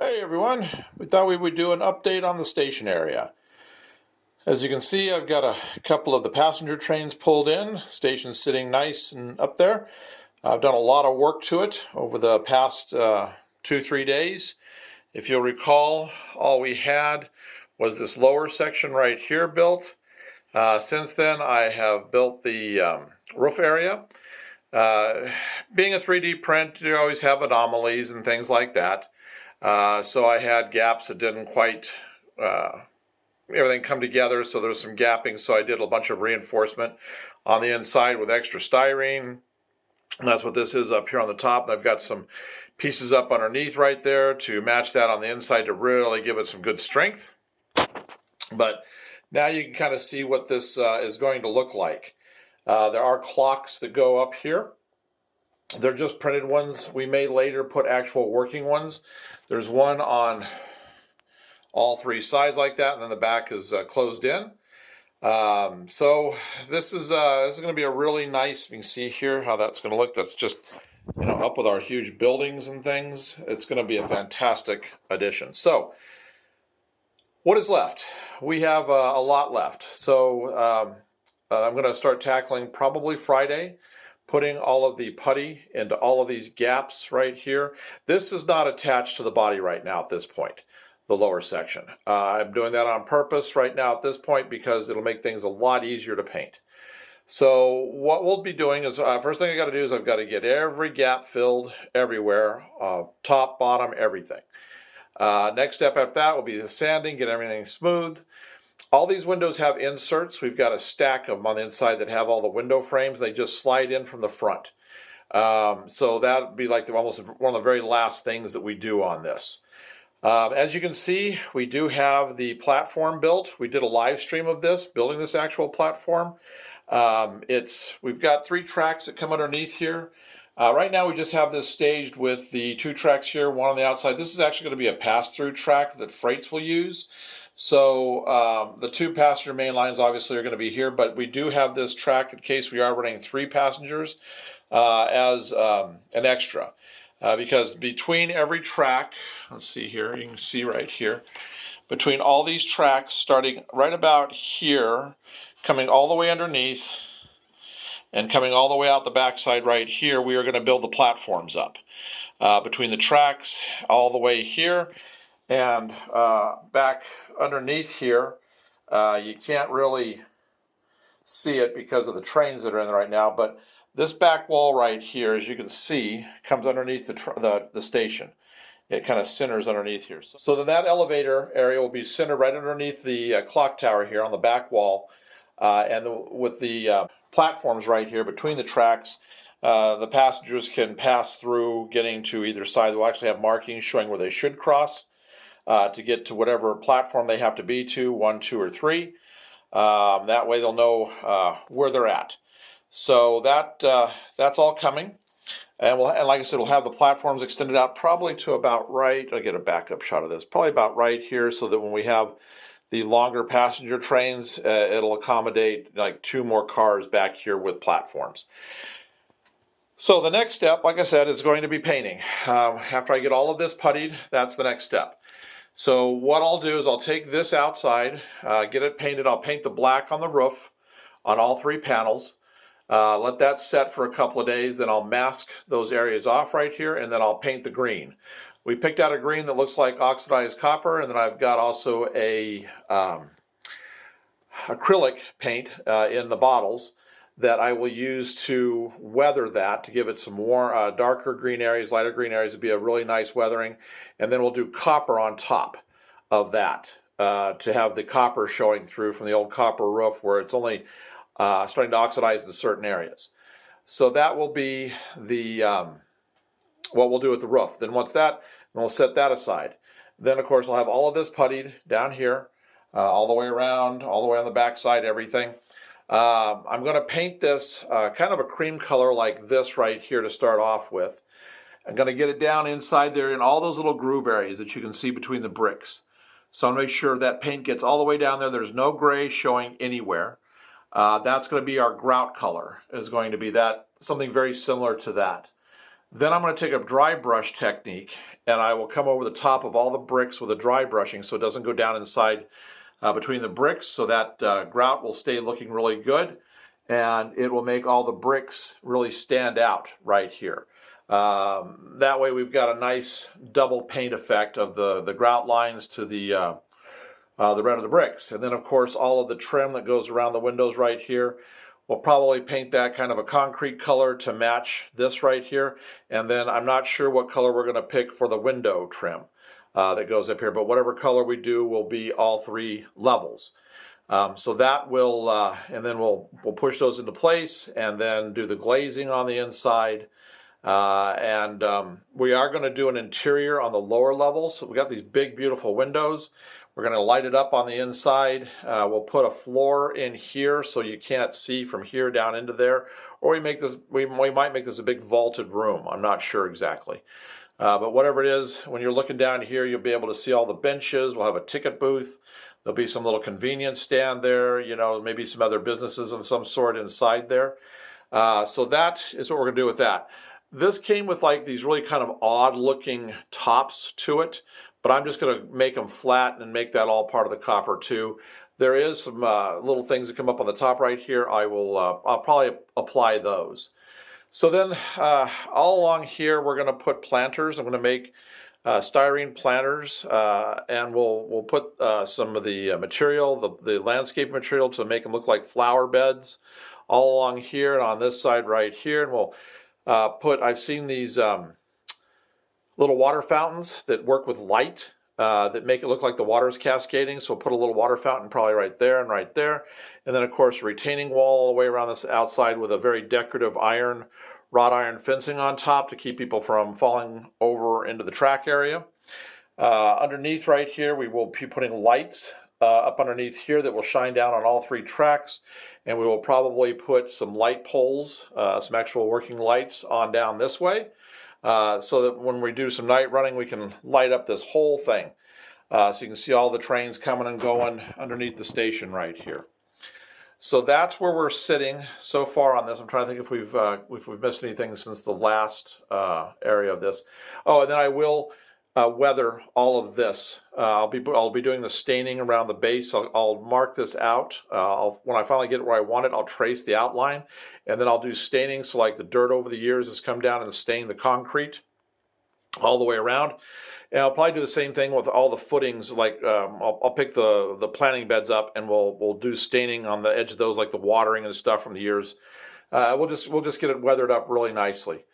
Hey everyone, we thought we would do an update on the station area. As you can see, I've got a couple of the passenger trains pulled in, station's sitting nice and up there. I've done a lot of work to it over the past 2-3 days. If you'll recall, all we had was this lower section right here built. Since then, I have built the roof area. Being a 3D print, you always have anomalies and things like that. So I had gaps that didn't quite everything come together, so there was some gapping, so I did a bunch of reinforcement on the inside with extra styrene. And that's what this is up here on the top. And I've got some pieces up underneath right there to match that on the inside to really give it some good strength. But now you can kind of see what this is going to look like. There are clocks that go up here. They're just printed ones. We may later put actual working ones. There's one on all three sides like that, and then the back is closed in. So this is going to be a really nice, you can see here how that's going to look. That's just, up with our huge buildings and things. It's going to be a fantastic addition. So what is left? We have a lot left. So I'm going to start tackling probably Friday, putting all of the putty into all of these gaps right here. This is not attached to the body right now at this point, the lower section. I'm doing that on purpose right now at this point because it'll make things a lot easier to paint. So what we'll be doing is, first thing I got to do is I've got to get every gap filled everywhere, top, bottom, everything. Next step after that will be the sanding, get everything smooth. All these windows have inserts. We've got a stack of them on the inside that have all the window frames. They just slide in from the front. So that would be like almost one of the very last things that we do on this. As you can see, we do have the platform built. We did a live stream of this, building this actual platform. We've got 3 tracks that come underneath here. Right now we just have this staged with the 2 tracks here, one on the outside. This is actually going to be a pass-through track that freights will use. So the 2 passenger main lines obviously are going to be here, but we do have this track in case we are running 3 passengers as an extra. Because between every track, let's see here, you can see right here, between all these tracks, starting right about here, coming all the way underneath, and coming all the way out the backside right here, we are going to build the platforms up. Between the tracks, all the way here, and back underneath here, you can't really see it because of the trains that are in there right now, but this back wall right here, as you can see, comes underneath the station. It kind of centers underneath here. So then that elevator area will be centered right underneath the clock tower here on the back wall, with the platforms right here between the tracks. The passengers can pass through getting to either side. We'll actually have markings showing where they should cross to get to whatever platform they have to be to, 1, 2, or 3. That way they'll know where they're at. So that's all coming. And like I said, we'll have the platforms extended out probably to about right. I'll get a backup shot of this. Probably about right here so that when we have the longer passenger trains, it'll accommodate like 2 more cars back here with platforms. So the next step, like I said, is going to be painting. After I get all of this puttied, that's the next step. So what I'll do is I'll take this outside, get it painted. I'll paint the black on the roof on all 3 panels. Let that set for a couple of days. Then I'll mask those areas off right here, and then I'll paint the green. We picked out a green that looks like oxidized copper, and then I've got also a acrylic paint in the bottles that I will use to weather that, to give it some more darker green areas, lighter green areas. It'd be a really nice weathering. And then we'll do copper on top of that to have the copper showing through from the old copper roof where it's only starting to oxidize in certain areas. So that will be the what we'll do with the roof. Then once that, we'll set that aside. Then of course I'll have all of this puttied down here, all the way around, all the way on the back side, everything. I'm going to paint this kind of a cream color like this right here to start off with. I'm going to get it down inside there in all those little groove areas that you can see between the bricks. So I'll make sure that paint gets all the way down there. There's no gray showing anywhere. That's going to be our grout color, is going to be that, something very similar to that. Then I'm going to take a dry brush technique and I will come over the top of all the bricks with a dry brushing so it doesn't go down inside between the bricks, so that grout will stay looking really good, and it will make all the bricks really stand out right here. That way we've got a nice double paint effect of the grout lines to the red of the bricks. And then of course all of the trim that goes around the windows right here, we'll probably paint that kind of a concrete color to match this right here. And then I'm not sure what color we're going to pick for the window trim that goes up here, but whatever color we do will be all three levels. So that will, and then we'll push those into place and then do the glazing on the inside. We are going to do an interior on the lower levels. So we got these big, beautiful windows. We're going to light it up on the inside. We'll put a floor in here so you can't see from here down into there. Or we might make this a big vaulted room. I'm not sure exactly. But whatever it is, when you're looking down here, you'll be able to see all the benches. We'll have a ticket booth. There'll be some little convenience stand there, you know, maybe some other businesses of some sort inside there. So that is what we're going to do with that. This came with like these really kind of odd looking tops to it, but I'm just going to make them flat and make that all part of the copper too. There is some little things that come up on the top right here. I'll probably apply those. So then all along here we're going to put planters. I'm going to make styrene planters, and we'll put some of the material, the landscape material, to make them look like flower beds all along here and on this side right here. And we'll I've seen these little water fountains that work with light that make it look like the water is cascading. So we'll put a little water fountain probably right there and right there. And then of course a retaining wall all the way around this outside with a very decorative wrought iron fencing on top to keep people from falling over into the track area. Underneath right here we will be putting lights up underneath here that will shine down on all three tracks, and we will probably put some light poles, some actual working lights on down this way, so that when we do some night running we can light up this whole thing, so you can see all the trains coming and going underneath the station right here. So that's where we're sitting so far on this. I'm trying to think if we've missed anything since the last area of this. Oh, and then I will weather all of this. I'll be doing the staining around the base. I'll mark this out. When I finally get it where I want it, I'll trace the outline, and then I'll do staining. So like the dirt over the years has come down and stained the concrete all the way around. And I'll probably do the same thing with all the footings. Like I'll pick the planting beds up, and we'll do staining on the edge of those, like the watering and stuff from the years. We'll just get it weathered up really nicely.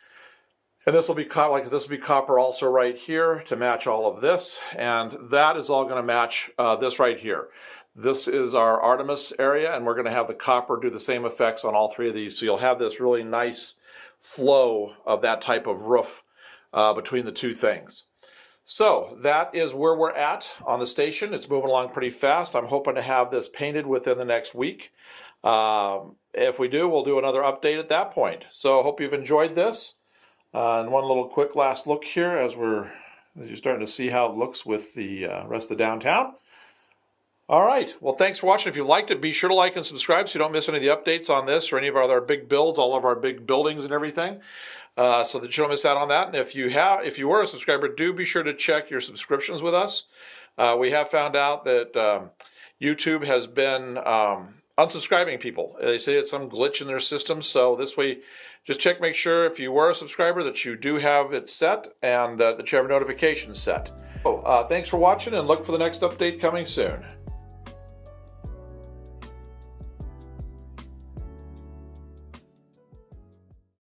And this will be copper also right here to match all of this, and that is all going to match this right here. This is our Artemis area, and we're going to have the copper do the same effects on all three of these. So you'll have this really nice flow of that type of roof between the two things. So that is where we're at on the station. It's moving along pretty fast. I'm hoping to have this painted within the next week. If we do, we'll do another update at that point. So I hope you've enjoyed this. And one little quick last look here as you're starting to see how it looks with the rest of the downtown. All right. Well, thanks for watching. If you liked it, be sure to like and subscribe so you don't miss any of the updates on this or any of our other big builds, all of our big buildings and everything, so that you don't miss out on that. And if you were a subscriber, do be sure to check your subscriptions with us. We have found out that YouTube has been unsubscribing people. They say it's some glitch in their system. So this way, just make sure if you were a subscriber that you do have it set and that you have notifications set. Thanks for watching, and look for the next update coming soon.